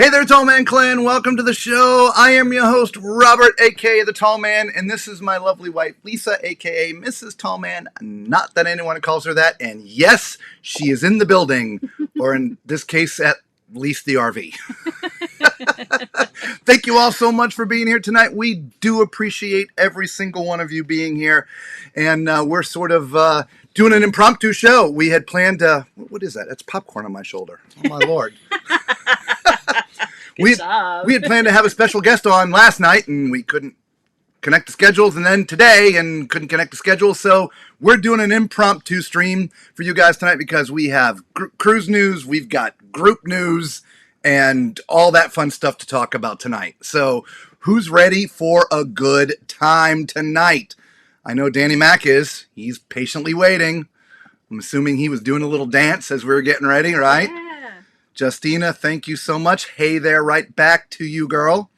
Hey there, Tall Man Clan. Welcome to the show. I am your host, Robert, a.k.a. The Tall Man, and this is my lovely wife, Lisa, a.k.a. Mrs. Tall Man. Not that anyone calls her that, and yes, she is in the building, or in this case, at least the RV. Thank you all so much for being here tonight. We do appreciate every single one of you being here, and we're sort of doing an impromptu show. We had planned, what is that? That's popcorn on my shoulder. Oh, my Lord. We had planned to have a special guest on last night, and we couldn't connect the schedules, and then today, and couldn't connect the schedules, so we're doing an impromptu stream for you guys tonight because we have cruise news, we've got group news, and all that fun stuff to talk about tonight. So who's ready for a good time tonight? I know Danny Mac is. He's patiently waiting. I'm assuming he was doing a little dance as we were getting ready, right? Yeah. Justina, thank you so much. Hey there, right back to you, girl.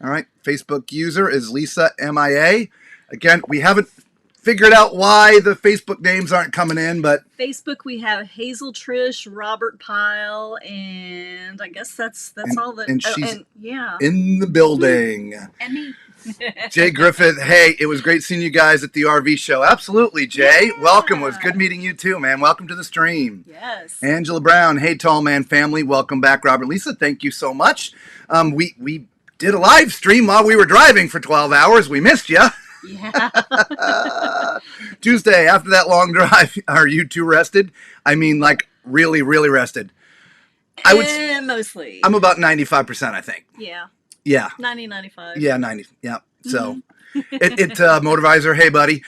All right, Facebook user is Lisa MIA. Again, we haven't figured out why the Facebook names aren't coming in, but Facebook we have Hazel Trish, Robert Pyle, and I guess that's all that. And she's in the building. And me. Jay Griffith, hey, it was great seeing you guys at the RV show. Absolutely, Jay. Yeah. Welcome. It was good meeting you too, man. Welcome to the stream. Yes. Angela Brown, hey, Tall Man family. Welcome back, Robert. Lisa, thank you so much. We did a live stream while we were driving for 12 hours. We missed you. Yeah. Tuesday, after that long drive, are you two rested? I mean, like, really, really rested. Mostly. I'm about 95%, I think. Yeah. Yeah. 90, 95. Yeah, 90. Yeah. So, Motorvisor, hey, buddy.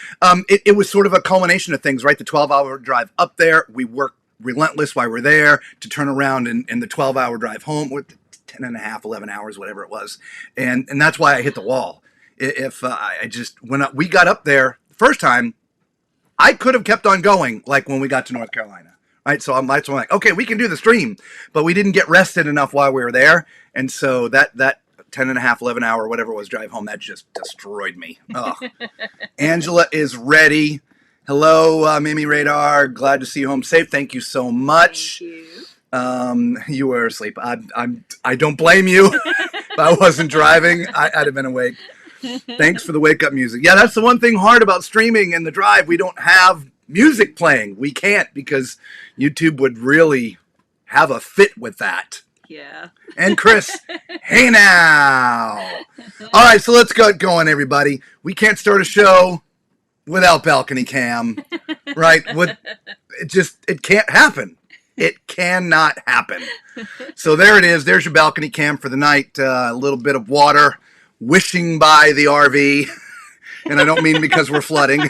It was sort of a culmination of things, right? The 12-hour drive up there. We worked relentless while we're there to turn around in the 12-hour drive home with 10 and a half, 11 hours, whatever it was. And that's why I hit the wall. When we got up there the first time, I could have kept on going, like when we got to North Carolina. Right, so I'm like, okay, we can do the stream, but we didn't get rested enough while we were there. And so that 10 and a half, 11 hour, whatever it was, drive home, that just destroyed me. Oh. Angela is ready. Hello, Mimi Radar. Glad to see you home safe. Thank you so much. Thank you. You were asleep. I don't blame you. If I wasn't driving, I'd have been awake. Thanks for the wake up music. Yeah, that's the one thing hard about streaming and the drive. We don't have music playing. We can't because YouTube would really have a fit with that. Yeah. And Chris, hey now. All right, so let's get going, everybody. We can't start a show without balcony cam, right? It can't happen. It cannot happen. So there it is. There's your balcony cam for the night. A little bit of water wishing by the RV. And I don't mean because we're flooding.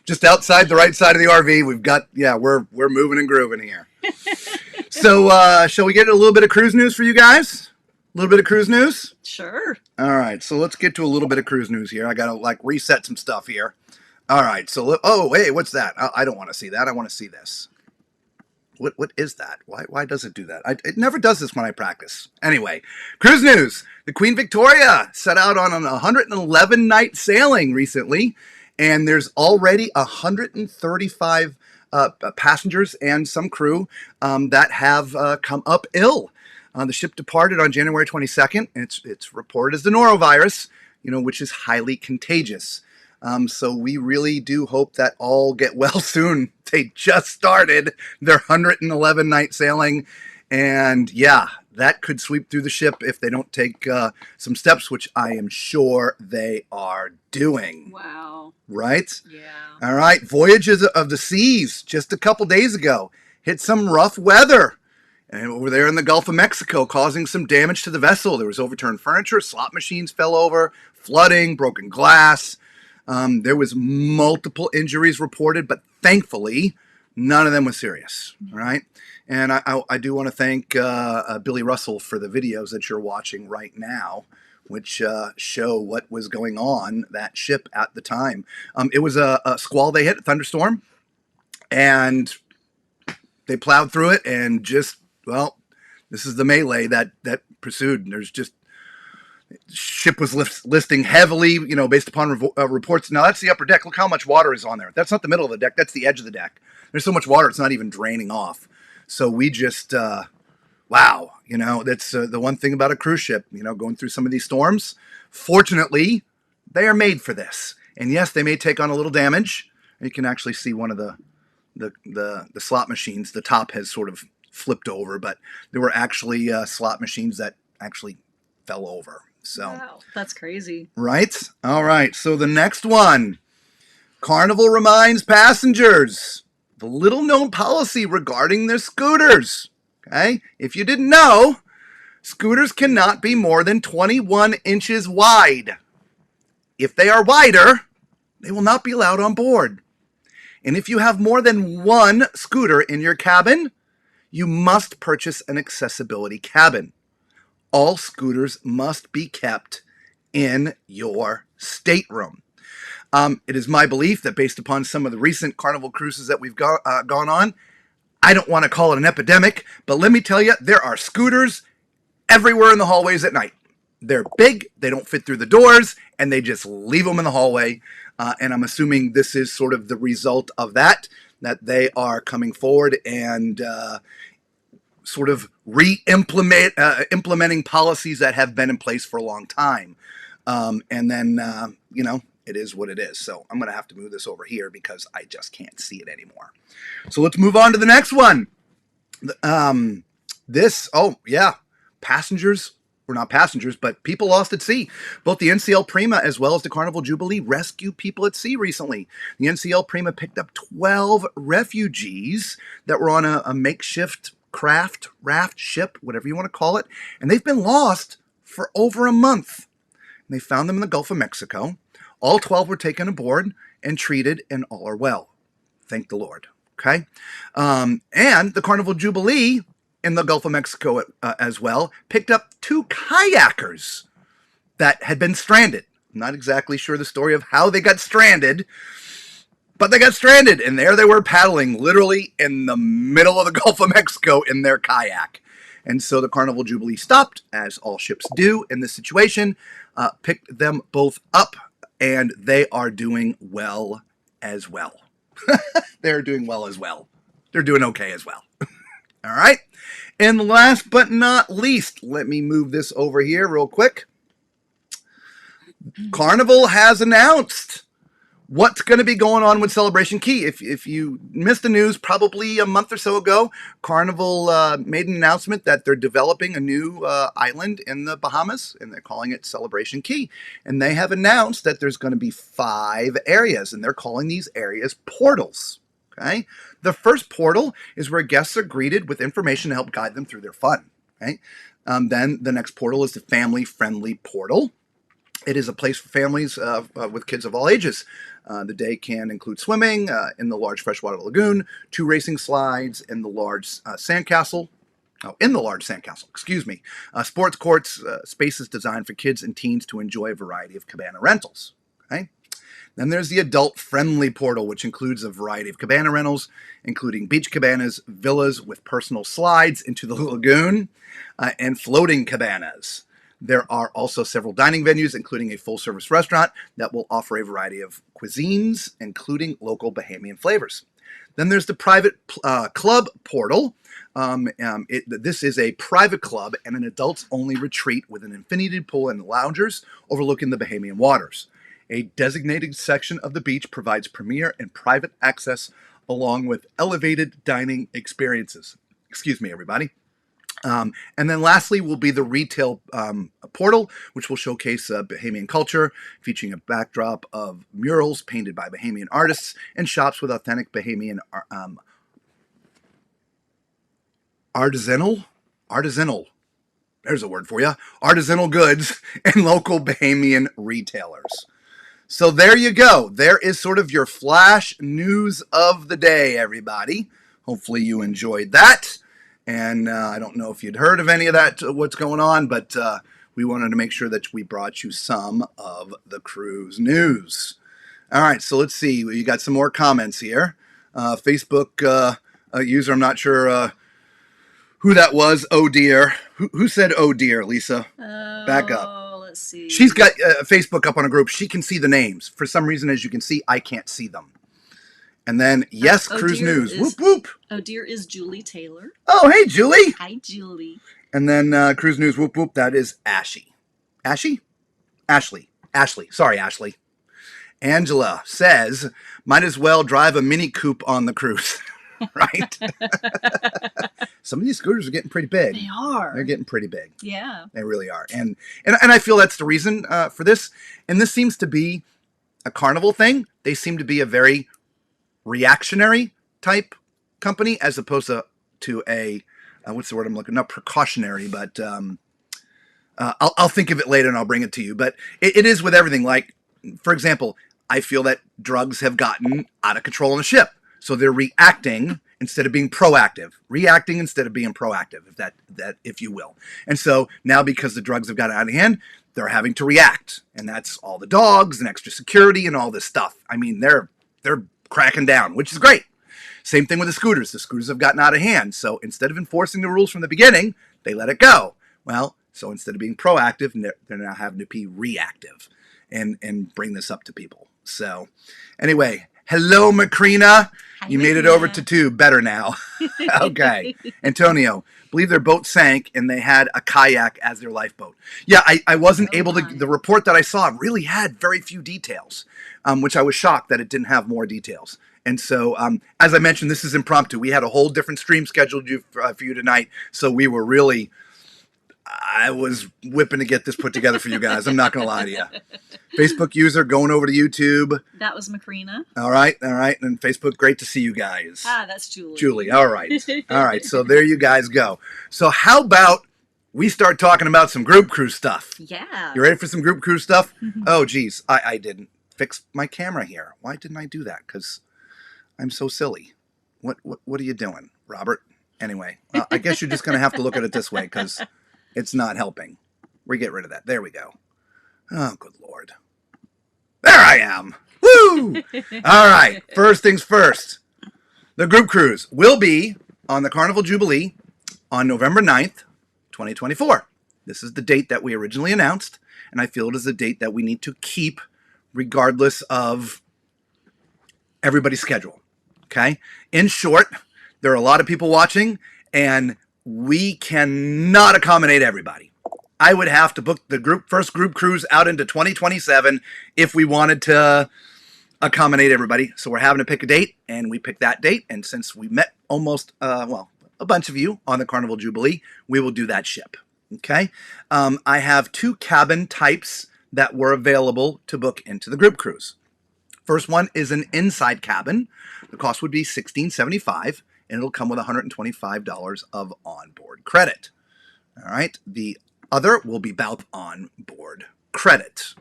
Just outside the right side of the RV, we're moving and grooving here. So, shall we get a little bit of cruise news for you guys? A little bit of cruise news? Sure. All right, so let's get to a little bit of cruise news here. I got to, reset some stuff here. All right, so, hey, what's that? I don't want to see that. I want to see this. What is that? Why does it do that? It never does this when I practice. Anyway, cruise news. The Queen Victoria set out on an 111-night sailing recently, and there's already 135 passengers and some crew that have come up ill. The ship departed on January 22nd. And it's reported as the norovirus, which is highly contagious. So we really do hope that all get well soon. They just started their 111-night sailing, and that could sweep through the ship if they don't take some steps, which I am sure they are doing. Wow. Right? Yeah. All right. Voyages of the Seas just a couple days ago hit some rough weather. And over there in the Gulf of Mexico, causing some damage to the vessel. There was overturned furniture, slot machines fell over, flooding, broken glass. There was multiple injuries reported, but thankfully, none of them was serious. All right. And I do want to thank Billy Russell for the videos that you're watching right now, which show what was going on that ship at the time. It was a squall they hit, a thunderstorm, and they plowed through it and this is the melee that pursued. And there's just, ship was listing heavily, based upon reports. Now that's the upper deck. Look how much water is on there. That's not the middle of the deck. That's the edge of the deck. There's so much water, it's not even draining off. So we just Wow, that's the one thing about a cruise ship, going through some of these storms. Fortunately, they are made for this. And yes, they may take on a little damage. You can actually see one of the slot machines. The top has sort of flipped over, but there were actually slot machines that actually fell over. So, wow, that's crazy. Right? All right. So the next one, Carnival reminds passengers the little known policy regarding their scooters. Okay? If you didn't know, scooters cannot be more than 21 inches wide. If they are wider, they will not be allowed on board. And if you have more than one scooter in your cabin, you must purchase an accessibility cabin. All scooters must be kept in your stateroom. It is my belief that based upon some of the recent Carnival cruises that we've gone on, I don't want to call it an epidemic, but let me tell you, there are scooters everywhere in the hallways at night. They're big, they don't fit through the doors, and they just leave them in the hallway. And I'm assuming this is sort of the result of that they are coming forward and sort of implementing policies that have been in place for a long time. And then, it is what it is. So I'm going to have to move this over here because I just can't see it anymore. So let's move on to the next one. Passengers were not passengers, but people lost at sea. Both the NCL Prima as well as the Carnival Jubilee rescued people at sea recently. The NCL Prima picked up 12 refugees that were on a makeshift raft, ship, whatever you want to call it, and they've been lost for over a month. And they found them in the Gulf of Mexico. All 12 were taken aboard and treated, and all are well. Thank the Lord. Okay? And the Carnival Jubilee in the Gulf of Mexico as well picked up 2 kayakers that had been stranded. I'm not exactly sure the story of how they got stranded, but they got stranded, and there they were paddling literally in the middle of the Gulf of Mexico in their kayak. And so the Carnival Jubilee stopped, as all ships do in this situation, picked them both up, and they are doing well as well. They're doing well as well. They're doing okay as well. All right. And last but not least, let me move this over here real quick. Carnival has announced what's going to be going on with Celebration Key. If you missed the news, probably a month or so ago, Carnival made an announcement that they're developing a new island in the Bahamas, and they're calling it Celebration Key. And they have announced that there's going to be 5 areas, and they're calling these areas portals. Okay? The first portal is where guests are greeted with information to help guide them through their fun. Okay? Then the next portal is the family-friendly portal. It is a place for families with kids of all ages. The day can include swimming in the large freshwater lagoon, 2 racing slides in the large sandcastle. Sports courts, spaces designed for kids and teens to enjoy a variety of cabana rentals. Okay? Then there's the adult-friendly portal, which includes a variety of cabana rentals, including beach cabanas, villas with personal slides into the lagoon, and floating cabanas. There are also several dining venues, including a full-service restaurant that will offer a variety of cuisines, including local Bahamian flavors. Then there's the private club portal. This is a private club and an adults-only retreat with an infinity pool and loungers overlooking the Bahamian waters. A designated section of the beach provides premier and private access along with elevated dining experiences. Excuse me, everybody. And then lastly will be the retail portal, which will showcase Bahamian culture, featuring a backdrop of murals painted by Bahamian artists and shops with authentic Bahamian artisanal, there's a word for you, artisanal goods and local Bahamian retailers. So there you go. There is sort of your flash news of the day, everybody. Hopefully you enjoyed that. And I don't know if you'd heard of any of that, what's going on, but we wanted to make sure that we brought you some of the cruise news. All right, so let's see. You got some more comments here. Facebook user, I'm not sure who that was. Oh, dear. Who said, oh, dear, Lisa? Back up. Let's see. She's got Facebook up on a group. She can see the names. For some reason, as you can see, I can't see them. And then, yes, Oh, cruise dear, news. is- Whoop, whoop. Oh, dear is Julie Taylor. Oh, hey, Julie. Hi, Julie. And then cruise news. Whoop, whoop. That is Ashy. Ashy? Ashley. Ashley. Sorry, Ashley. Angela says, might as well drive a Mini Coupe on the cruise. Right? Some of these scooters are getting pretty big. They are. They're getting pretty big. Yeah. They really are. And I feel that's the reason for this. And this seems to be a Carnival thing. They seem to be a very reactionary type company as opposed to a, what's the word I'm looking, not precautionary, but I'll think of it later and I'll bring it to you. But it is with everything. Like, for example, I feel that drugs have gotten out of control on the ship. So they're reacting instead of being proactive, reacting instead of being proactive, if you will. And so now because the drugs have got out of hand, they're having to react. And that's all the dogs and extra security and all this stuff. I mean, they're cracking down, which is great. Same thing with the scooters. The scooters have gotten out of hand. So instead of enforcing the rules from the beginning, they let it go. Well, so instead of being proactive, they're now having to be reactive and bring this up to people. So anyway, hello, Macrina. Hi, You made it Macrina. over to 2. Better now. Okay. Antonio, believe their boat sank and they had a kayak as their lifeboat. Yeah, I wasn't able to. My. The report that I saw really had very few details, which I was shocked that it didn't have more details. And so, as I mentioned, this is impromptu. We had a whole different stream scheduled for you tonight. So we were really, I was whipping to get this put together for you guys. I'm not going to lie to you. Facebook user going over to YouTube. That was Macrina. All right. And Facebook, great to see you guys. Ah, that's Julie. Julie, all right. All right, so there you guys go. So how about we start talking about some group cruise stuff? Yeah. You ready for some group cruise stuff? Oh, geez, I didn't fix my camera here. Why didn't I do that? Because I'm so silly. What are you doing, Robert? Anyway, I guess you're just going to have to look at it this way because it's not helping. We get rid of that. There we go. Oh, good Lord. There I am. Woo! All right, first things first. The group cruise will be on the Carnival Jubilee on November 9th, 2024. This is the date that we originally announced, and I feel it is a date that we need to keep regardless of everybody's schedule. Okay? In short, there are a lot of people watching, and we cannot accommodate everybody. I would have to book the first group cruise out into 2027 if we wanted to accommodate everybody. So we're having to pick a date, and we picked that date. And since we met almost, a bunch of you on the Carnival Jubilee, we will do that ship. Okay? I have 2 cabin types that were available to book into the group cruise. First one is an inside cabin. The cost would be $16.75, and it'll come with $125 of onboard credit. All right? The other will be both onboard credit.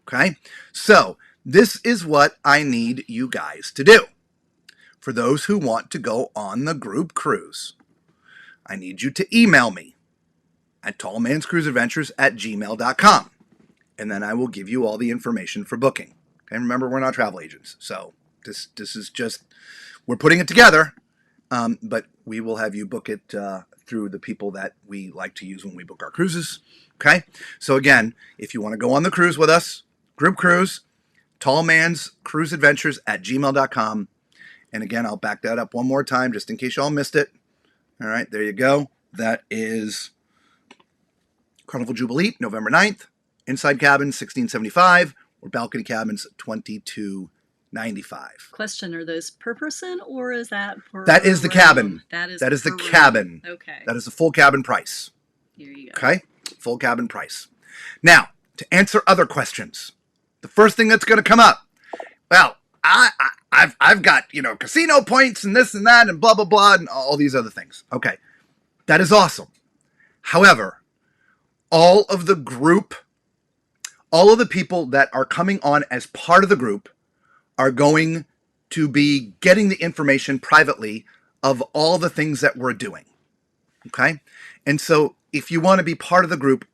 Okay? So this is what I need you guys to do. For those who want to go on the group cruise, I need you to email me at tallmanscruiseadventures@gmail.com, and then I will give you all the information for booking. Okay? Remember, we're not travel agents, so this is just, we're putting it together, but we will have you book it through the people that we like to use when we book our cruises. Okay? So again, if you want to go on the cruise with us, group cruise, tallmanscruiseadventures@gmail.com. And again, I'll back that up one more time just in case y'all missed it. All right, there you go. That is Carnival Jubilee, November 9th. Inside cabin, $16.75, or balcony cabins, $22.95. Question, are those per person or is that per That is the room? cabin. That is the per room. cabin. Okay. That is the full cabin price. Here you go. Okay? Full cabin price. Now, to answer other questions, the first thing that's going to come up, well, I've got, casino points and this and that and blah, blah, blah, and all these other things. Okay. That is awesome. However, all of the people that are coming on as part of the group are going to be getting the information privately of all the things that we're doing. Okay? And so if you want to be part of the group,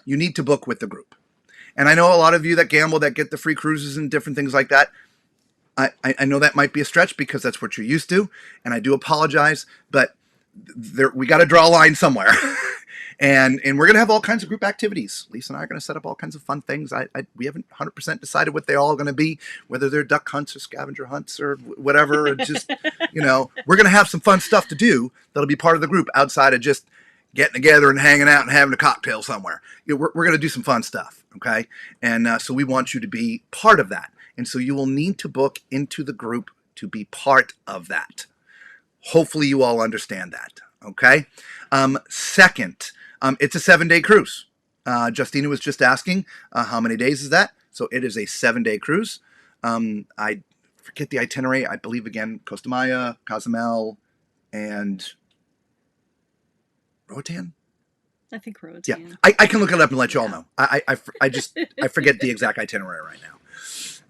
you need to book with the group. And I know a lot of you that gamble, that get the free cruises and different things like that. I know that might be a stretch because that's what you're used to, and I do apologize, but we got to draw a line somewhere. And we're going to have all kinds of group activities. Lisa and I are going to set up all kinds of fun things. We haven't 100% decided what they're all going to be, whether they're duck hunts or scavenger hunts or whatever. Or just, we're going to have some fun stuff to do that'll be part of the group outside of just getting together and hanging out and having a cocktail somewhere. We're going to do some fun stuff, okay? And so we want you to be part of that. And so you will need to book into the group to be part of that. Hopefully you all understand that, okay? Second, it's a 7-day cruise. Justina was just asking how many days is that? So it is a 7-day cruise. I forget the itinerary. I believe, again, Costa Maya, Cozumel, and Roatan? I think Roatan. Yeah, I can look it up and let you all know. I forget the exact itinerary right now.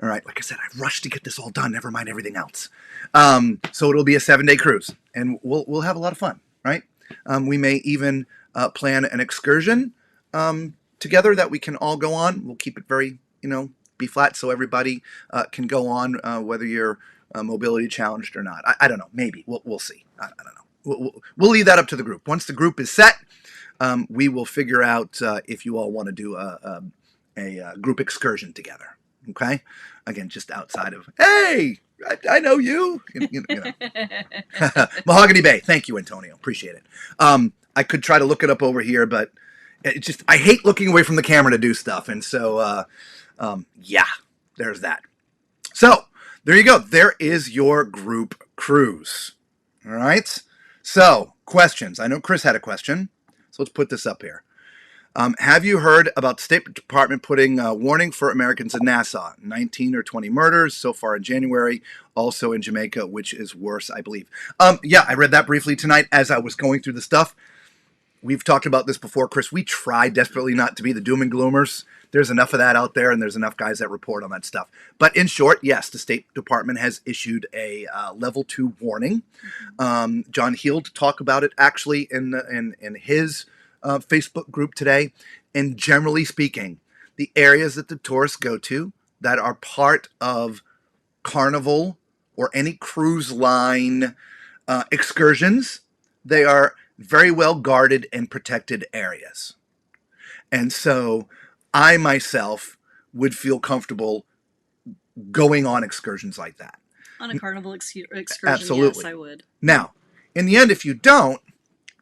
All right, like I said, I rushed to get this all done. Never mind everything else. So it'll be a 7-day cruise, and we'll have a lot of fun, right? We may even plan an excursion together that we can all go on. We'll keep it very, be flat so everybody can go on, whether you're mobility challenged or not. I don't know. Maybe we'll see. I don't know. We'll leave that up to the group. Once the group is set, we will figure out if you all want to do a group excursion together. Okay? Again, just outside of, hey, I know you. Mahogany Bay. Thank you, Antonio. Appreciate it. I could try to look it up over here, but I hate looking away from the camera to do stuff. And so, yeah, there's that. So there you go. There is your group cruise. All right. So questions. I know Chris had a question. So let's put this up here. Have you heard about the State Department putting a warning for Americans in Nassau? 19 or 20 murders so far in January, also in Jamaica, which is worse, I believe. Yeah, I read that briefly tonight as I was going through the stuff. We've talked about this before, Chris. We try desperately not to be the doom and gloomers. There's enough of that out there, and there's enough guys that report on that stuff. But in short, yes, the State Department has issued a level 2 warning. John Heald talked about it actually in his Facebook group today. And generally speaking, the areas that the tourists go to that are part of carnival or any cruise line excursions, they are very well guarded and protected areas. And so I myself would feel comfortable going on excursions like that. On a carnival excursion, Absolutely. Yes, I would. Now, in the end, if you don't,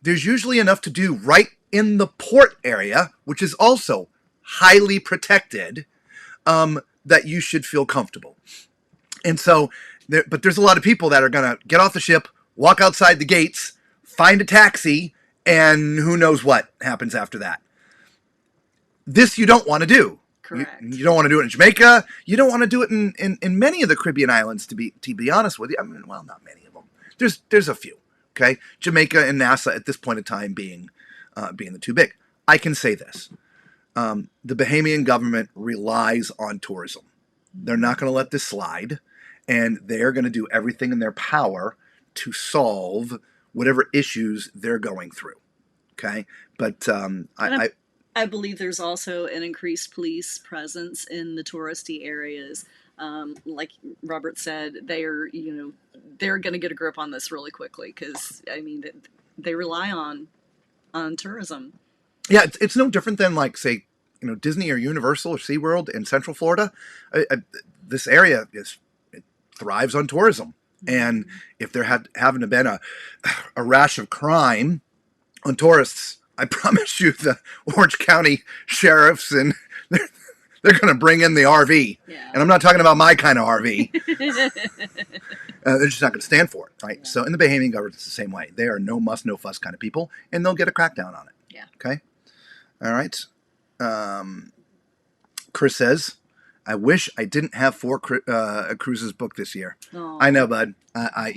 there's usually enough to do right in the port area, which is also highly protected, that you should feel comfortable. And so, but there's a lot of people that are going to get off the ship, walk outside the gates, find a taxi, and who knows what happens after that. This you don't want to do. Correct. You don't want to do it in Jamaica. You don't want to do it in many of the Caribbean islands, to be honest with you. I mean, well, not many of them. There's a few. Okay, Jamaica and Nassau at this point in time being the too big. I can say this: the Bahamian government relies on tourism. They're not going to let this slide, and they're going to do everything in their power to solve whatever issues they're going through. Okay, but I believe there's also an increased police presence in the touristy areas. Like Robert said, they're going to get a grip on this really quickly because I mean they rely on tourism. Yeah, it's no different than like say Disney or Universal or SeaWorld in Central Florida. This area it thrives on tourism, and if there haven't been a rash of crime on tourists, I promise you the Orange County sheriffs and they're going to bring in the RV. Yeah. And I'm not talking about my kind of RV. They're just not going to stand for it, right? Yeah. So in the Bahamian government, it's the same way. They are no muss, no fuss kind of people, and they'll get a crackdown on it. Yeah. Okay? All right. Chris says, I wish I didn't have 4 cruises booked this year. Aww. I know, bud. I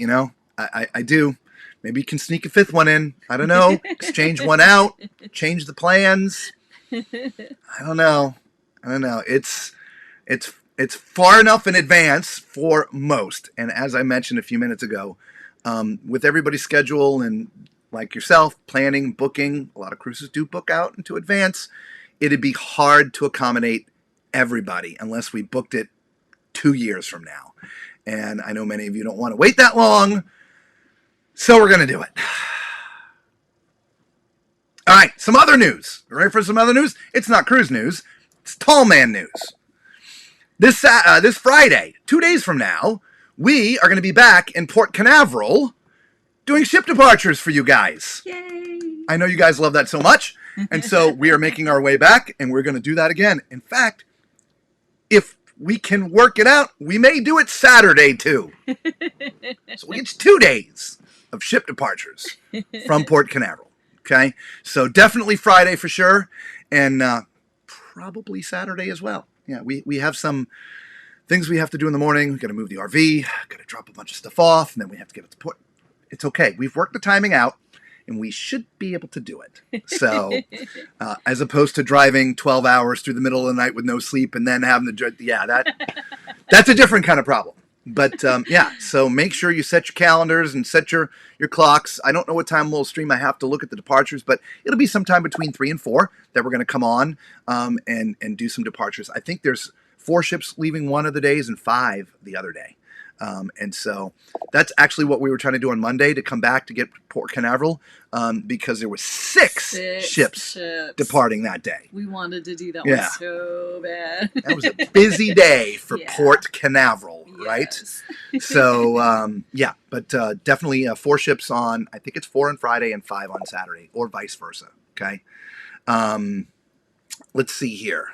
do. Maybe you can sneak a 5th one in. I don't know. Exchange one out. Change the plans. I don't know. It's far enough in advance for most. And as I mentioned a few minutes ago, with everybody's schedule and like yourself, planning, booking, a lot of cruises do book out into advance. It'd be hard to accommodate everybody unless we booked it 2 years from now. And I know many of you don't want to wait that long. So we're going to do it. All right, some other news. Ready for some other news? It's not cruise news. It's tall man news. This Friday, 2 days from now, we are going to be back in Port Canaveral doing ship departures for you guys. Yay! I know you guys love that so much. And so we are making our way back, and we're going to do that again. In fact, if we can work it out, we may do it Saturday too. So we get 2 days of ship departures from Port Canaveral. Okay, so definitely Friday for sure, and probably Saturday as well. Yeah, we have some things we have to do in the morning. We've got to move the RV, got to drop a bunch of stuff off, and then we have to get it to port. It's okay. We've worked the timing out, and we should be able to do it. So as opposed to driving 12 hours through the middle of the night with no sleep and then having to, that's a different kind of problem. But yeah, so make sure you set your calendars and set your clocks. I don't know what time we'll stream. I have to look at the departures, but it'll be sometime between 3 and 4 that we're going to come on and do some departures. I think there's 4 ships leaving one of the days and 5 the other day. And so that's actually what we were trying to do on Monday, to come back to get Port Canaveral, because there were six ships departing that day. We wanted to do that one so bad. That was a busy day for Port Canaveral, right? So, yeah, but definitely 4 ships on, I think it's 4 on Friday and 5 on Saturday, or vice versa, okay? Let's see here.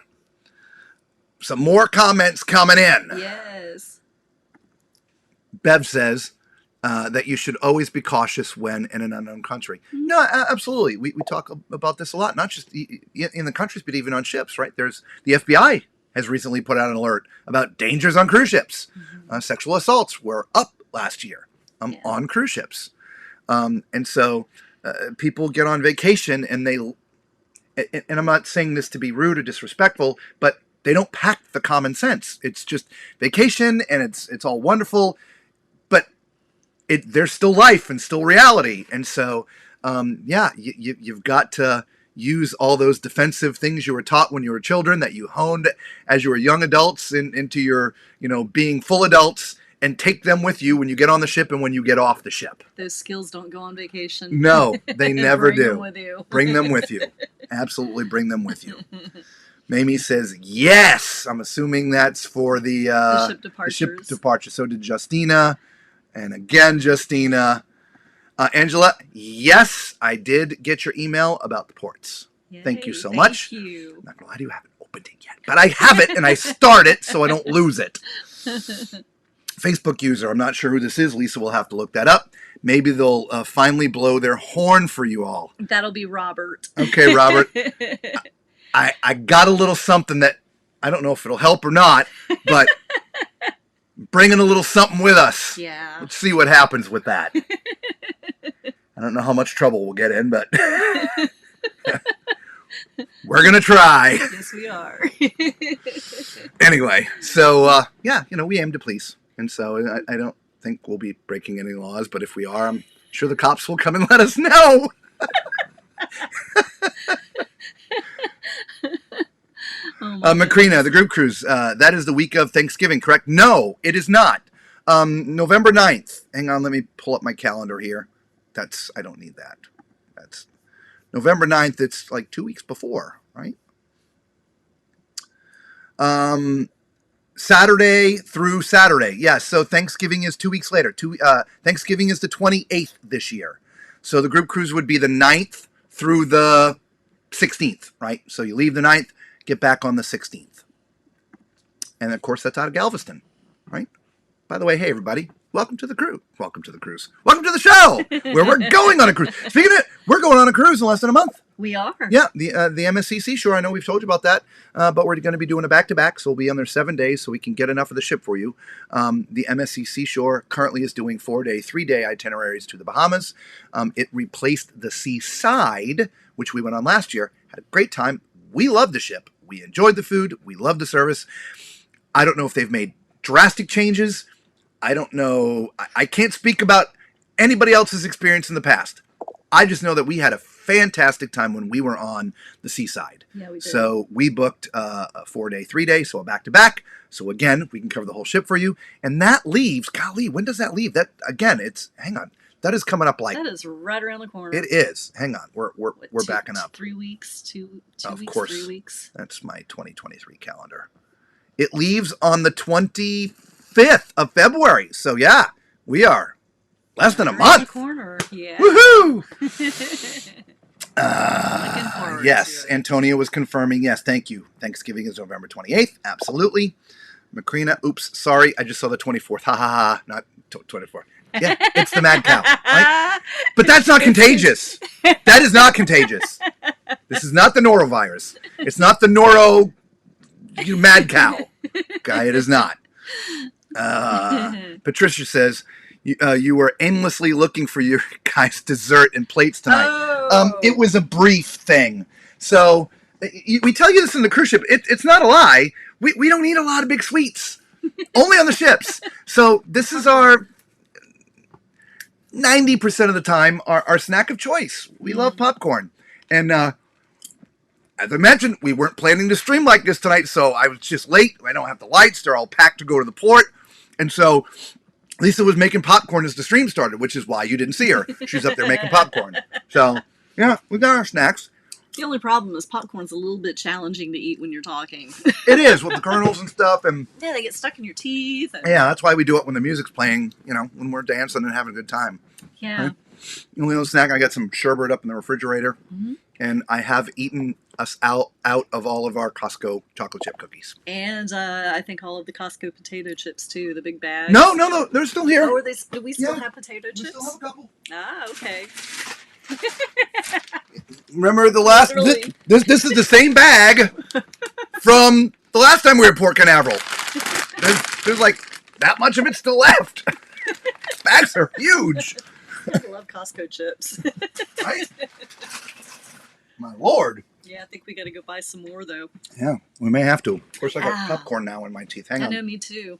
Some more comments coming in. Yes. Bev says that you should always be cautious when in an unknown country. No, absolutely. We talk about this a lot, not just in the countries, but even on ships, right? There's the FBI has recently put out an alert about dangers on cruise ships. Sexual assaults were up last year on cruise ships. And so people get on vacation and and I'm not saying this to be rude or disrespectful, but they don't pack the common sense. It's just vacation and it's all wonderful, but there's still life and still reality. And so, yeah, you've got to use all those defensive things you were taught when you were children, that you honed as you were young adults into your, being full adults, and take them with you when you get on the ship and when you get off the ship. Those skills don't go on vacation. No, they never do. Bring them with you. Bring them with you. Absolutely bring them with you. Mamie says, yes. I'm assuming that's for the ship departures. The ship departure. So did Justina. And again, Justina. Angela, yes, I did get your email about the ports. Yay, thank you so much. Thank you. I'm not going to lie to you, I haven't opened it yet. But I have it, and I start it so I don't lose it. Facebook user, I'm not sure who this is. Lisa will have to look that up. Maybe they'll finally blow their horn for you all. That'll be Robert. Okay, Robert. I got a little something that I don't know if it'll help or not, but bringing a little something with us. Yeah. Let's see what happens with that. I don't know how much trouble we'll get in, but we're going to try. Yes, we are. Anyway, so, yeah, we aim to please. And so I don't think we'll be breaking any laws, but if we are, I'm sure the cops will come and let us know. Macrina, the group cruise, that is the week of Thanksgiving, correct? No, it is not. November 9th. Hang on, let me pull up my calendar here. I don't need that. That's November 9th. It's like 2 weeks before, right? Saturday through Saturday. Yes, so Thanksgiving is 2 weeks later. Thanksgiving is the 28th this year. So the group cruise would be the 9th through the 16th, right? So you leave the 9th, get back on the 16th. And of course, that's out of Galveston, right? By the way, hey, everybody, welcome to the cruise. Welcome to the cruise. Welcome to the show, where we're going on a cruise. Speaking of it, we're going on a cruise in less than a month. We are. Yeah, the MSC Seashore. I know we've told you about that, but we're going to be doing a back-to-back, so we'll be on there 7 days so we can get enough of the ship for you. The MSC Seashore currently is doing 4-day, 3-day itineraries to the Bahamas. It replaced the Seaside, which we went on last year. Had a great time. We loved the ship. We enjoyed the food. We loved the service. I don't know if they've made drastic changes. I don't know. I can't speak about anybody else's experience in the past. I just know that we had a fantastic time when we were on the Seaside. Yeah, we did. So we booked a 4-day, 3-day, so a back-to-back. So again, we can cover the whole ship for you. And that leaves, golly, when does that leave? That, again, hang on. That is coming up like That is right around the corner. it is. Hang on, we're What, backing up. 3 weeks, two Of weeks, course. 3 weeks. That's my 2023 calendar. It leaves on the 25th of February. So yeah, we are less than a Right around month. the corner. Yeah. Woohoo! Looking forward Yes, to it. Antonia was confirming. Yes, thank you. Thanksgiving is November 28th. Absolutely. Macrina, oops, sorry. I just saw the 24th. Ha ha ha. Not 24th. Yeah, it's the mad cow. Right? But that's not contagious. That is not contagious. This is not the norovirus. It's not the mad cow. Okay, it is not. Patricia says, you were aimlessly looking for your guys' dessert and plates tonight. Oh. It was a brief thing. So we tell you this in the cruise ship. It's not a lie. We don't eat a lot of big sweets. Only on the ships. So this is our 90% of the time our snack of choice. We love popcorn. And as I mentioned, we weren't planning to stream like this tonight, so I was just late. I don't have the lights. They're all packed to go to the port. And so Lisa was making popcorn as the stream started, which is why you didn't see her. She's up there making popcorn. So, yeah, we got our snacks. The only problem is popcorn's a little bit challenging to eat when you're talking. It is, with the kernels and stuff. And yeah, they get stuck in your teeth. And... yeah, that's why we do it when the music's playing, when we're dancing and having a good time. Yeah. Right? The only little snack, I got some sherbet up in the refrigerator. Mm-hmm. And I have eaten us out of all of our Costco chocolate chip cookies. And I think all of the Costco potato chips, too, the big bags. No, they're still here. Oh, do we still have potato chips? We still have a couple. Ah, okay. Remember the last... This is the same bag from the last time we were at Port Canaveral. There's like that much of it still left. Bags are huge. I love Costco chips. Right? My Lord. Yeah, I think we got to go buy some more, though. Yeah, we may have to. Of course, I got popcorn now in my teeth. Hang on. I know, me too.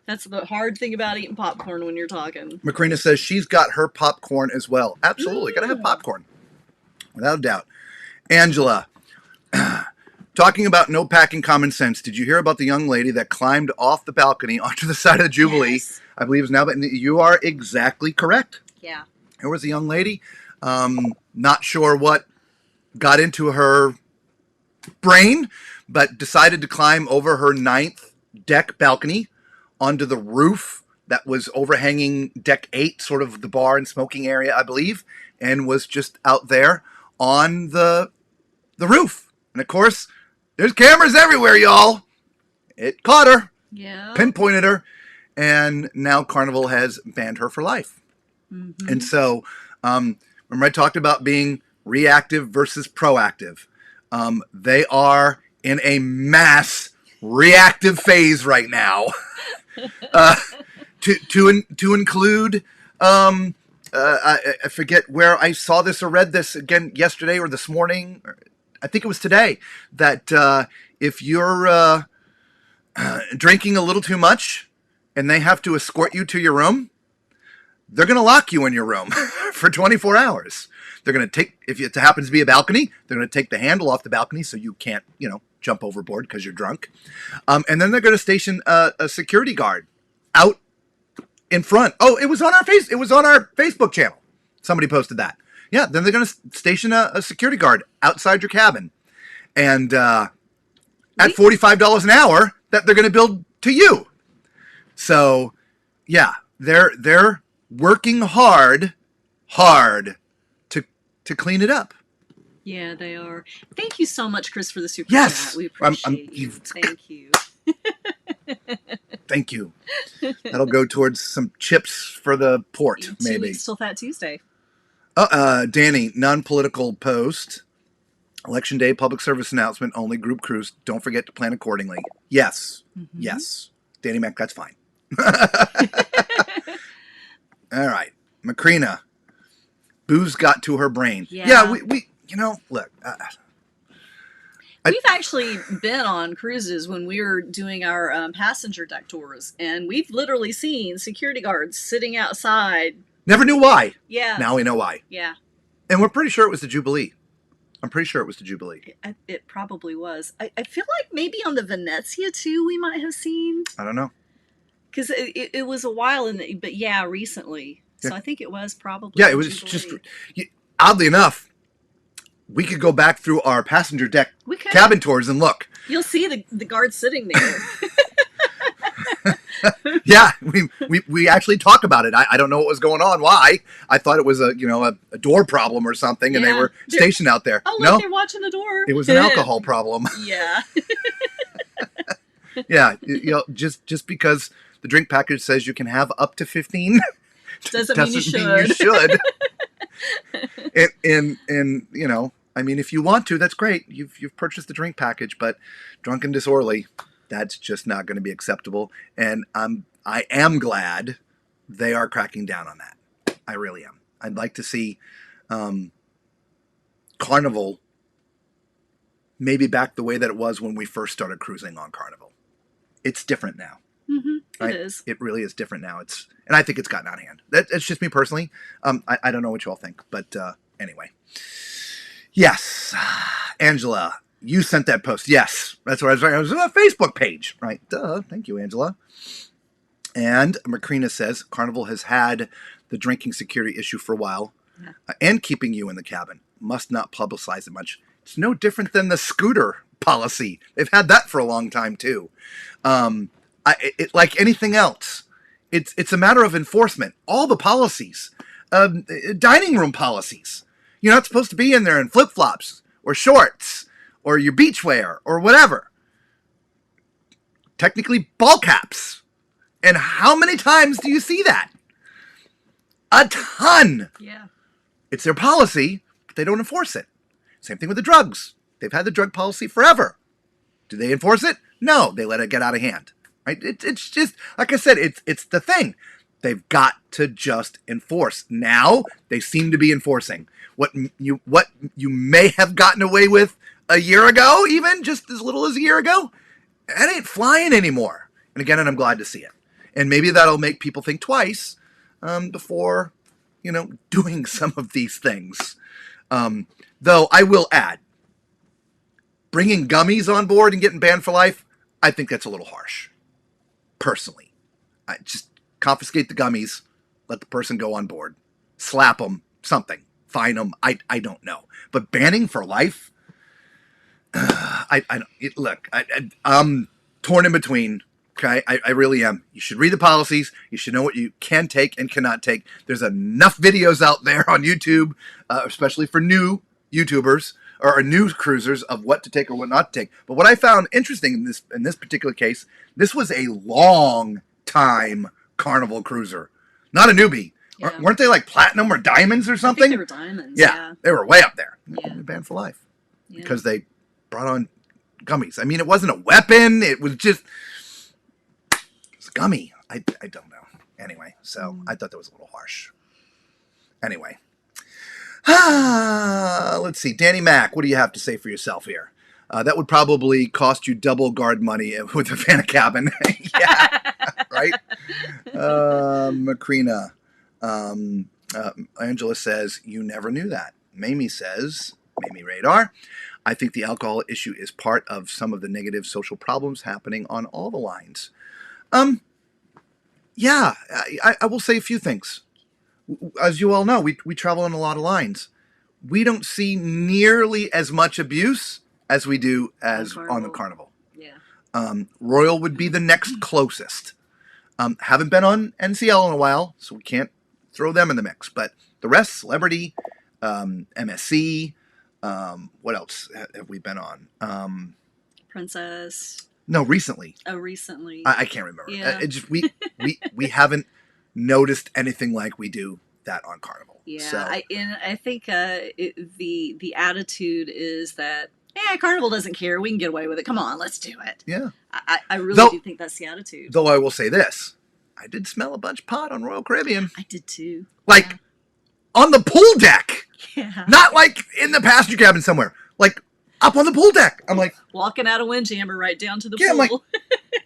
That's the hard thing about eating popcorn when you're talking. Macrina says she's got her popcorn as well. Absolutely. Got to have popcorn. Without a doubt. Angela, talking about no packing common sense. Did you hear about the young lady that climbed off the balcony onto the side of the Jubilee? Yes. I believe it's now, but you are exactly correct. Yeah. There was a young lady, not sure what got into her brain, but decided to climb over her 9th deck balcony onto the roof that was overhanging deck 8, sort of the bar and smoking area, I believe, and was just out there on the roof. And of course, there's cameras everywhere, y'all. It caught her. Yeah. Pinpointed her. And now Carnival has banned her for life. Mm-hmm. And so, remember I talked about being reactive versus proactive. They are in a mass reactive phase right now. To include, I forget where I saw this or read this again yesterday or this morning. I think it was today, that if you're drinking a little too much and they have to escort you to your room, they're going to lock you in your room for 24 hours. They're going to take, if it happens to be a balcony, they're going to take the handle off the balcony so you can't, jump overboard because you're drunk. And then they're going to station a security guard out in front. Oh, it was on our Facebook channel. Somebody posted that. Yeah, then they're going to station a security guard outside your cabin. And at $45 an hour that they're going to bill to you. So, yeah, they're working hard to clean it up. Yeah, they are. Thank you so much, Chris, for the super chat. We appreciate you. Thank you. Thank you. That'll go towards some chips for the port, 2 maybe. weeks till Fat Tuesday. Danny, non-political post. Election day, public service announcement, only group cruise. Don't forget to plan accordingly. Yes. Mm-hmm. Yes. Danny Mac, that's fine. All right. Macrina. Booze got to her brain. Yeah, we look. We've actually been on cruises when we were doing our passenger deck tours, and we've literally seen security guards sitting outside. Never knew why. Yeah. Now we know why. Yeah. And we're pretty sure it was the Jubilee. I'm pretty sure it was the Jubilee. It probably was. I feel like maybe on the Venezia, too, we might have seen. I don't know. because it was a while, but yeah, recently. Yeah. So I think it was probably Yeah, it the was just, Jubilee. oddly enough, we could go back through our passenger deck We could. cabin tours and look. You'll see the guard sitting there. Yeah, we actually talk about it. I don't know what was going on. Why? I thought it was a door problem or something, and they Yeah. were stationed out there. Oh, look, No, they're watching the door. it was an alcohol problem. Yeah. Yeah, just because the drink package says you can have up to 15 Doesn't mean you you should. should. and I mean, if you want to, that's great. You've purchased the drink package, but drunk and disorderly, that's just not going to be acceptable. And I am glad they are cracking down on that. I really am. I'd like to see Carnival maybe back the way that it was when we first started cruising on Carnival. It's different now. Mm-hmm. Right? It is. It really is different now. And I think it's gotten out of hand. That's just me personally. I don't know what you all think, but anyway. Yes, Angela, you sent that post. Yes, that's what I was saying. It was on a Facebook page, right? Duh. Thank you, Angela. And Macrina says Carnival has had the drinking security issue for a while, and keeping you in the cabin. Must not publicize it much. It's no different than the scooter policy. They've had that for a long time too. Like anything else, it's a matter of enforcement. All the policies, dining room policies. You're not supposed to be in there in flip-flops or shorts or your beachwear or whatever. Technically, ball caps. And how many times do you see that? A ton. Yeah. It's their policy, but they don't enforce it. Same thing with the drugs. They've had the drug policy forever. Do they enforce it? No, they let it get out of hand. Right? It's just, like I said, it's the thing. They've got to just enforce. Now, they seem to be enforcing. What you may have gotten away with a year ago, even just as little as a year ago, that ain't flying anymore. And again, I'm glad to see it. And maybe that'll make people think twice before, doing some of these things. Though I will add, bringing gummies on board and getting banned for life, I think that's a little harsh. Personally, I just confiscate the gummies, let the person go on board, slap them, something, fine them. I don't know, but banning for life. I'm torn in between. Okay, I really am. You should read the policies. You should know what you can take and cannot take. There's enough videos out there on YouTube, especially for new YouTubers or new cruisers, of what to take or what not to take. But what I found interesting in this particular case, this was a long time Carnival cruiser, not a newbie. Yeah. Weren't they like platinum or diamonds or something? I think they were diamonds. Yeah, they were way up there. Yeah. They're banned for life because Yeah. they brought on gummies. I mean, it wasn't a weapon. It was just it's a gummy. I don't know. Anyway, so I thought that was a little harsh. Anyway. Let's see. Danny Mac, what do you have to say for yourself here? That would probably cost you double guard money with a fan cabin. Yeah, right? Macrina. Angela says, you never knew that. Mamie says, Mamie Radar, I think the alcohol issue is part of some of the negative social problems happening on all the lines. Yeah, I will say a few things. As you all know, we travel on a lot of lines. We don't see nearly as much abuse as we do as on the Carnival. Yeah. Royal would be the next closest. Haven't been on NCL in a while, so we can't throw them in the mix. But the rest, Celebrity, MSC, what else have we been on? Princess. No, recently. Oh, recently. I can't remember. Yeah. We haven't noticed anything like we do that on Carnival. Yeah, So, I think the attitude is that Carnival doesn't care. We can get away with it. Come on, let's do it. yeah. I really do think that's the attitude. Though I will say this, I did smell a bunch of pot on Royal Caribbean. I did too. Like on the pool deck, Yeah. not like in the passenger cabin somewhere. Like up on the pool deck. I'm like, Walking out of Windjammer right down to the Yeah, I'm like- pool.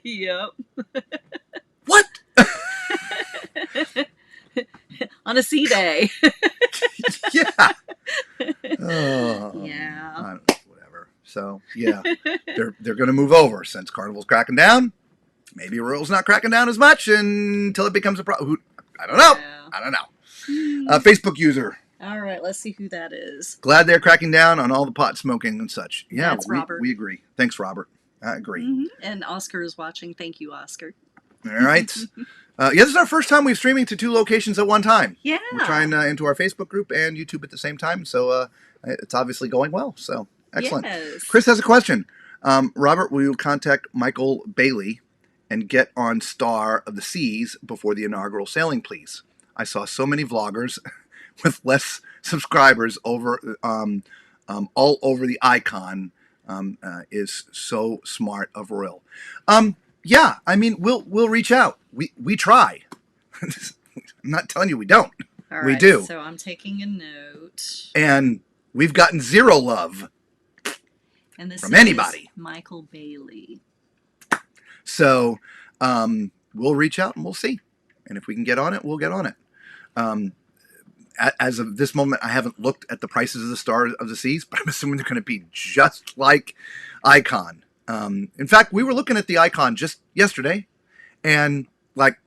Yep. what? On a sea day. Yeah. Oh, Yeah. I don't know, whatever. So yeah, they're going to move over since Carnival's cracking down. maybe Royal's not cracking down as much until it becomes a problem. I don't know. Yeah. I don't know. Facebook user. All right, let's see who that is. Glad they're cracking down on all the pot smoking and such. Yeah, That's Robert. We agree. Thanks, Robert. I agree. Mm-hmm. And Oscar is watching. Thank you, Oscar. All right. This is our first time we're streaming to 2 locations at one time. Yeah. We're trying into our Facebook group and YouTube at the same time, so it's obviously going well. So excellent. Yes. Chris has a question. Robert, will you contact Michael Bailey and get on Star of the Seas before the inaugural sailing, please? I saw so many vloggers with less subscribers over all over the icon. Is so smart of Royal. Yeah, I mean, we'll reach out. We try. I'm not telling you we don't. All right, we do. So I'm taking a note. And we've gotten zero love and this from anybody. Michael Bailey. So we'll reach out and we'll see. And if we can get on it, we'll get on it. As of this moment, I haven't looked at the prices of the Star of the Seas, but I'm assuming they're going to be just like Icon. In fact, we were looking at the Icon just yesterday, and like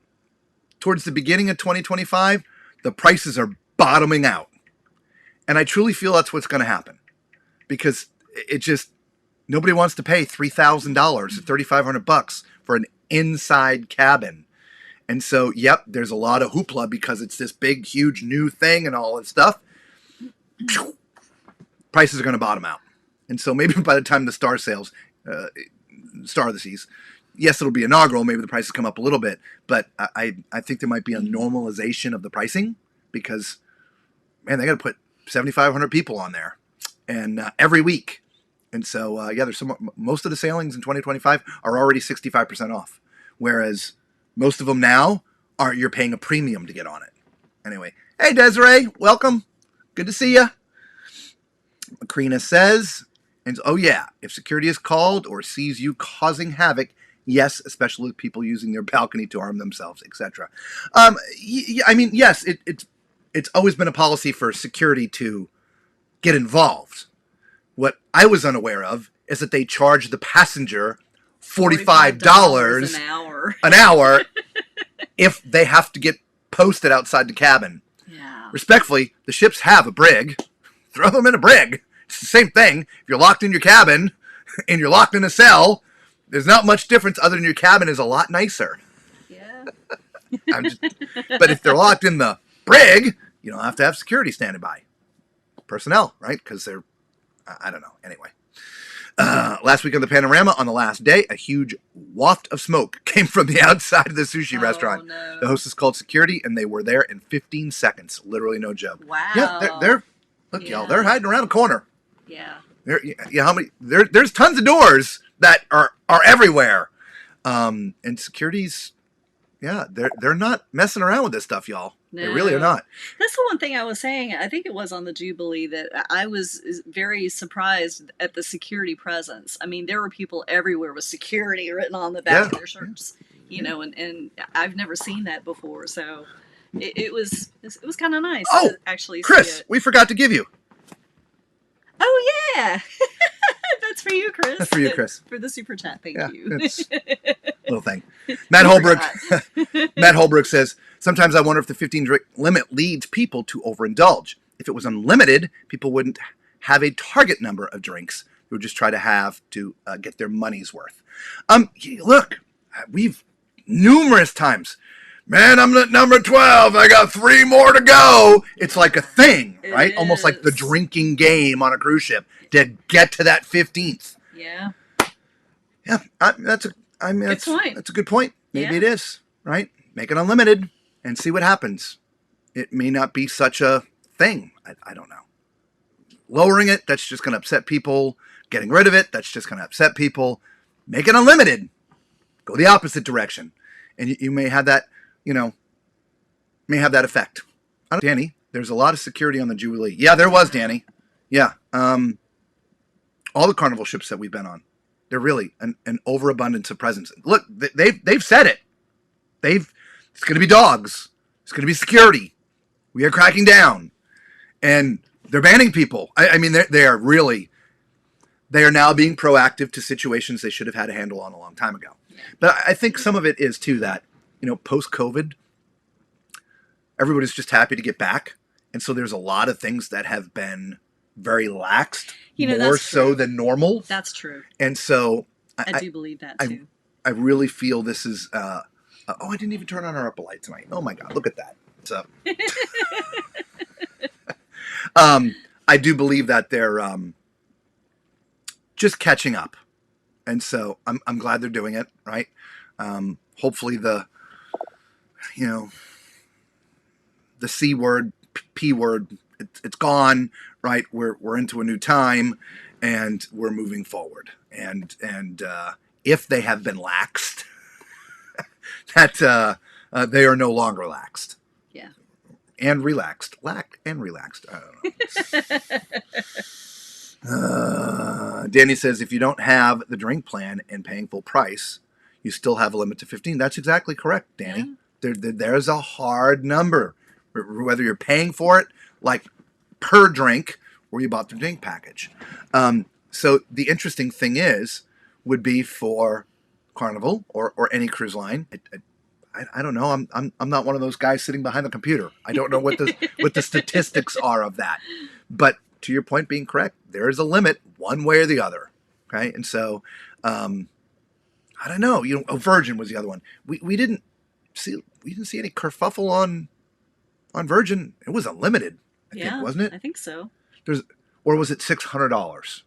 towards the beginning of 2025, the prices are bottoming out. And I truly feel that's what's going to happen, because it just, nobody wants to pay $3,000 or $3,500 for an inside cabin. And so, yep, there's a lot of hoopla because it's this big, huge new thing and all that stuff. Prices are going to bottom out. And so maybe by the time the Star sales, Star of the Seas, yes, it'll be inaugural. Maybe the prices come up a little bit. But I think there might be a normalization of the pricing because, man, they got to put 7,500 people on there and every week. And so, yeah, there's most of the sailings in 2025 are already 65% off. Whereas most of them now you're paying a premium to get on it. Anyway, hey, Desiree, welcome. Good to see you. Macrina says, and oh yeah, if security is called or sees you causing havoc, yes, especially with people using their balcony to arm themselves, etc. I mean, yes, it's always been a policy for security to get involved. What I was unaware of is that they charge the passenger $45 an hour if they have to get posted outside the cabin. Yeah. Respectfully, the ships have a brig. Throw them in a brig. It's the same thing. If you're locked in your cabin and you're locked in a cell, there's not much difference other than your cabin is a lot nicer. Yeah. But if they're locked in the brig, you don't have to have security standing by. Personnel, right? Because they're, I don't know. Anyway. Last week on the Panorama, on the last day, a huge waft of smoke came from the outside of the sushi restaurant. No. The hostess called security, and they were there in 15 seconds. Literally no joke. Wow. Yeah, they're look, y'all, they're hiding around the corner. Yeah. How many? There's tons of doors that are everywhere. And security's, yeah, they're not messing around with this stuff, y'all. No. They really are not. That's the one thing I was saying. I think it was on the Jubilee that I was very surprised at the security presence. I mean, there were people everywhere with security written on the back of their shirts, you know, and I've never seen that before. So it was kind of nice to actually Chris, see it. we forgot to give you. Oh, yeah. That's for you, Chris. That's for you, Chris. For the super chat. Thank you. It's a little thing. Matt Holbrook says, sometimes I wonder if the 15 drink limit leads people to overindulge. If it was unlimited, people wouldn't have a target number of drinks. They would just try to have to get their money's worth. Look, we've numerous times, man, I'm at number 12. I got 3 more to go. It's like a thing, right? It Almost like the is. drinking game on a cruise ship to get to that 15th. Yeah. Yeah, that's a good point. Maybe Yeah. it is, right? Make it unlimited and see what happens. It may not be such a thing. I don't know. Lowering it, that's just going to upset people. Getting rid of it, that's just going to upset people. Make it unlimited. Go the opposite direction. And you may have that, may have that effect. Danny, there's a lot of security on the Jubilee. Yeah, there was, Danny. Yeah. All the Carnival ships that we've been on, they're really an overabundance of presence. Look, they've said it. It's going to be dogs. It's going to be security. We are cracking down. And they're banning people. I mean, they are now being proactive to situations they should have had a handle on a long time ago. But I think some of it is too that, post COVID, everybody's just happy to get back. And so there's a lot of things that have been very laxed, more that's so true. than normal. That's true. And so I do believe that too. I really feel this is, I didn't even turn on our upper light tonight. Oh my God, look at that. So, I do believe that they're just catching up. And so I'm glad they're doing it, right? Hopefully the C word, P word, it's gone, right? We're into a new time and we're moving forward. And if they have been laxed, that they are no longer laxed. Yeah. And relaxed. And relaxed. I don't know. Danny says, if you don't have the drink plan and paying full price, you still have a limit to 15. That's exactly correct, Danny. Yeah. There's a hard number. Whether you're paying for it, like per drink, or you bought the drink package. So the interesting thing would be for Carnival or any cruise line. I don't know. I'm not one of those guys sitting behind the computer. I don't know what the statistics are of that. But to your point being correct, there is a limit one way or the other. Okay, and so I don't know. Virgin was the other one. We didn't see any kerfuffle on Virgin. It was unlimited. I think, wasn't it? I think so. Or was it $600?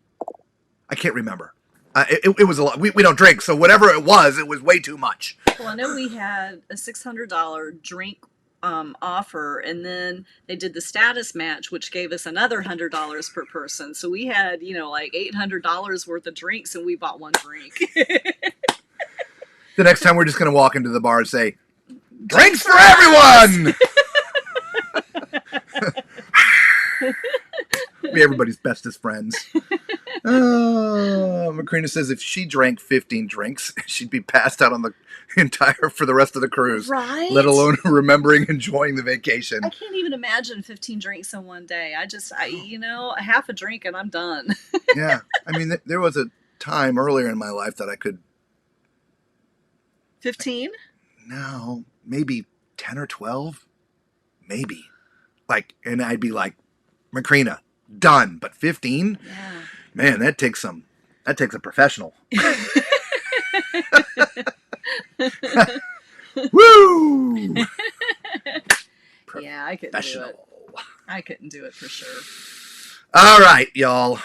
I can't remember. It was a lot. We don't drink, so whatever it was way too much. Well, I know we had a $600 drink offer, and then they did the status match, which gave us another $100 per person. So we had, like $800 worth of drinks, and we bought one drink. The next time we're just going to walk into the bar and say, "Drinks for everyone!" Be everybody's bestest friends. Macrina says if she drank 15 drinks, she'd be passed out on the for the rest of the cruise. Right. Let alone remembering enjoying the vacation. I can't even imagine 15 drinks in one day. A half a drink and I'm done. Yeah. I mean, there was a time earlier in my life that I could. 15? No, maybe 10 or 12. Maybe. And I'd be like, Macrina, done. But 15? Yeah. Man, that takes a professional. Woo! Yeah, I couldn't do it. I couldn't do it for sure. All right, y'all. It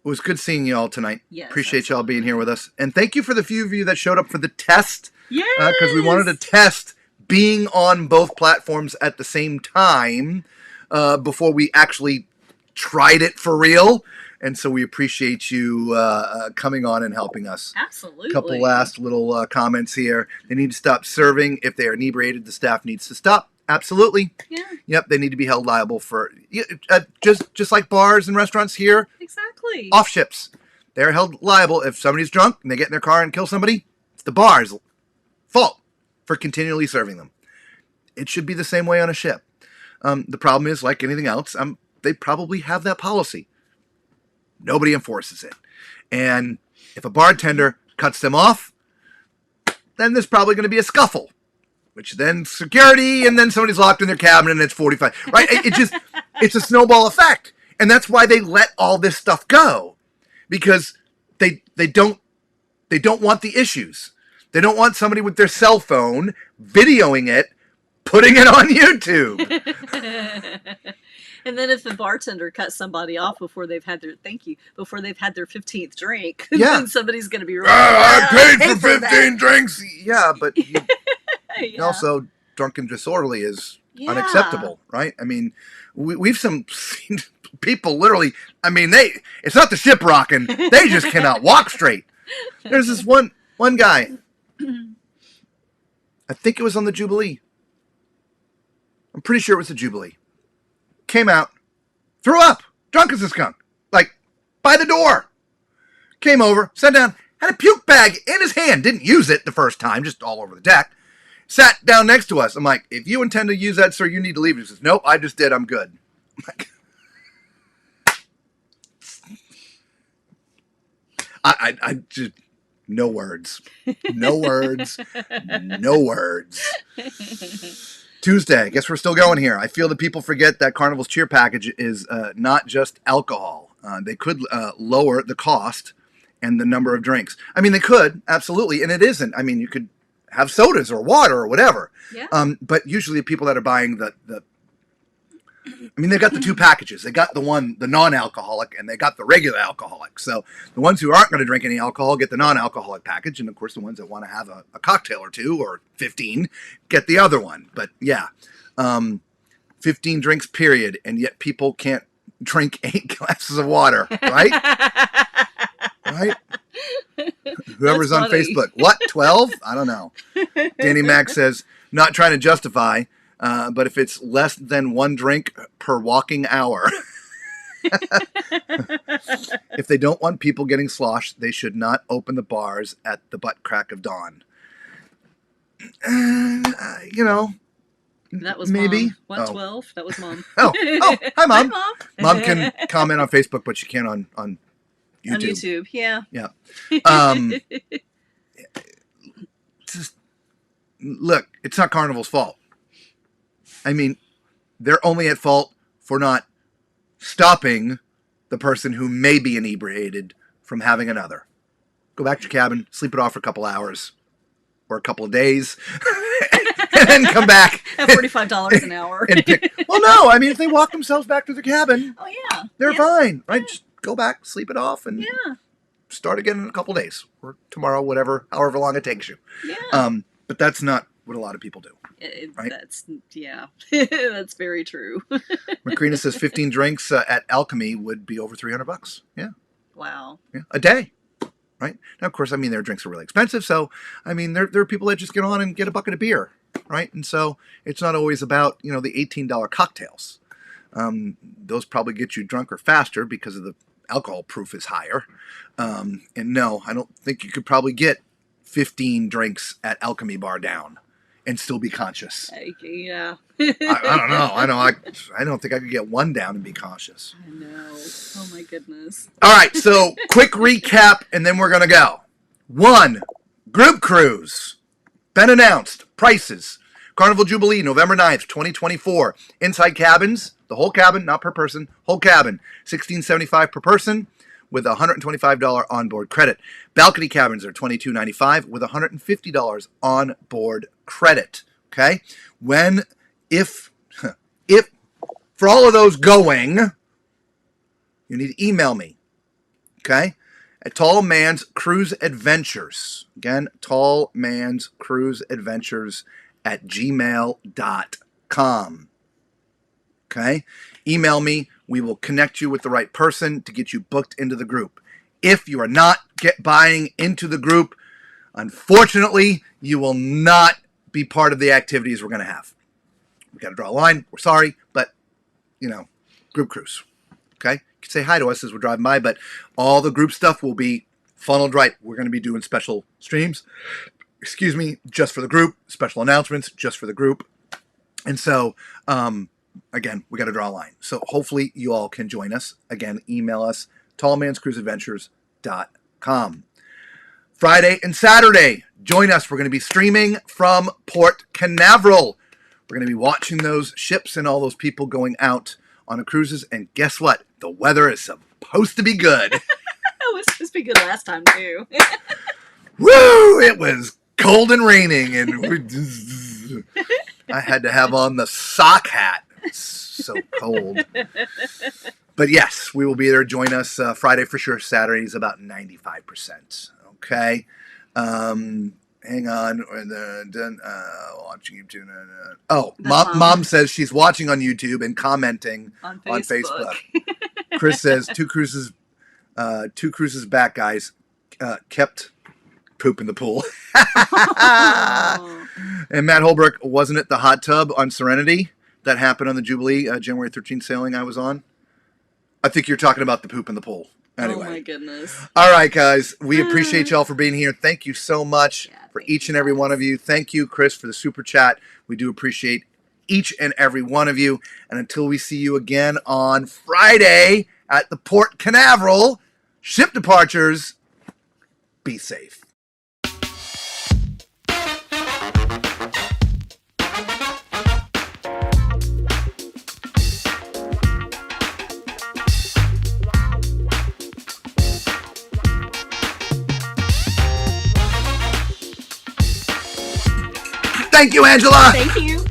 was good seeing you all tonight. Yes, appreciate y'all being here with us. And thank you for the few of you that showed up for the test. Yes! Because we wanted to test being on both platforms at the same time before we actually tried it for real. And so we appreciate you coming on and helping us. Absolutely. A couple last little comments here. They need to stop serving. If they are inebriated, the staff needs to stop. Absolutely. Yeah. Yep, they need to be held liable for, just like bars and restaurants here. Exactly. Off ships. They're held liable if somebody's drunk and they get in their car and kill somebody. It's the bar's fault for continually serving them. It should be the same way on a ship. The problem is, like anything else, they probably have that policy. Nobody enforces it. And if a bartender cuts them off, then there's probably going to be a scuffle, which then security, and then somebody's locked in their cabin and it's 45. Right? It's a snowball effect. And that's why they let all this stuff go. Because they don't want the issues. They don't want somebody with their cell phone videoing it, putting it on YouTube. And then if the bartender cuts somebody off before they've had their 15th drink, yeah. then somebody's going to be really I paid for 15 drinks. Yeah, but yeah. Also drunk and disorderly is unacceptable, right? I mean, we've seen people literally, it's not the ship rocking. They just cannot walk straight. There's this one guy. I think it was on the Jubilee. I'm pretty sure it was the Jubilee. Came out, threw up, drunk as a skunk, by the door. Came over, sat down, had a puke bag in his hand. Didn't use it the first time, just all over the deck. Sat down next to us. I'm like, if you intend to use that, sir, you need to leave. He says, nope, I just did. I'm good. I'm like, I just, No words. No words. No words. Tuesday. I guess we're still going here. I feel that people forget that Carnival's cheer package is not just alcohol. They could lower the cost and the number of drinks. I mean, they could, absolutely, and it isn't. I mean, you could have sodas or water or whatever. Yeah. But usually the people that are buying I mean, they got the two packages. They got the non-alcoholic, and they got the regular alcoholic. So the ones who aren't going to drink any alcohol get the non-alcoholic package, and of course the ones that want to have a cocktail or 2 or 15 get the other one. But yeah, 15 drinks period, and yet people can't drink 8 glasses of water, right? Right? Whoever's on Facebook. What, 12? I don't know. Danny Mac says, not trying to justify, but if it's less than 1 drink per walking hour, if they don't want people getting sloshed, they should not open the bars at the butt crack of dawn. You know, That was maybe. Mom. What, 12? That was Mom. Oh, hi, Mom. Hi, Mom. Mom can comment on Facebook, but she can't on YouTube. On YouTube, yeah. Yeah. Just, look, it's not Carnival's fault. I mean, they're only at fault for not stopping the person who may be inebriated from having another. Go back to your cabin, sleep it off for a couple hours or a couple of days, and then come back. At $45 an hour. And pick. Well, no, I mean, if they walk themselves back to their cabin, Oh, yeah. they're Yeah. fine, right? Just go back, sleep it off, and Yeah. start again in a couple of days or tomorrow, however long it takes you. Yeah. But that's not what a lot of people do. Right? That's, yeah. That's very true. Macrina says 15 drinks at Alchemy would be over $300. Yeah. Wow. Yeah. A day. Right. Now, of course, I mean, their drinks are really expensive. So, I mean, there are people that just get on and get a bucket of beer. Right. And so it's not always about, the $18 cocktails. Those probably get you drunker faster because of the alcohol proof is higher. And no, I don't think you could probably get 15 drinks at Alchemy Bar down and still be conscious. Yeah. I don't know. I don't think I could get 1 down and be conscious. I know. Oh my goodness. All right, so quick recap, and then we're going to go. 1, group cruise. Been announced. Prices. Carnival Jubilee, November 9th, 2024. Inside cabins, the whole cabin, not per person, whole cabin, $16.75 per person with a $125 onboard credit. Balcony cabins are $22.95 with a $150 onboard credit. Okay? If for all of those going, you need to email me. Okay? At Tall Man's Cruise Adventures. Again, Tall Man's Cruise Adventures at gmail.com. Okay? Email me. We will connect you with the right person to get you booked into the group. If you are not buying into the group, unfortunately, you will not be part of the activities we're going to have. We got to draw a line. We're sorry, but, group cruise. Okay? You can say hi to us as we're driving by, but all the group stuff will be funneled right. We're going to be doing special streams, just for the group, special announcements just for the group. And so, again, we got to draw a line. So hopefully you all can join us. Again, email us, tallmanscruiseadventures.com. Friday and Saturday, join us. We're going to be streaming from Port Canaveral. We're going to be watching those ships and all those people going out on the cruises. And guess what? The weather is supposed to be good. It was supposed to be good last time, too. Woo! It was cold and raining, and I had to have on the sock hat. It's so cold. But yes, we will be there. Join us Friday for sure. Saturday is about 95%. Okay. Hang on. Watching YouTube. Mom says she's watching on YouTube and commenting on Facebook. Chris says two cruises back, guys. Kept poop in the pool. And Matt Holbrook, wasn't it the hot tub on Serenity that happened on the Jubilee January 13th sailing I was on? I think you're talking about the poop in the pool. Anyway. Oh my goodness. All right, guys. We appreciate y'all for being here. Thank you so much for each and every one of you. Thank you, Chris, for the super chat. We do appreciate each and every one of you. And until we see you again on Friday at the Port Canaveral, ship departures, be safe. Thank you, Angela. Thank you.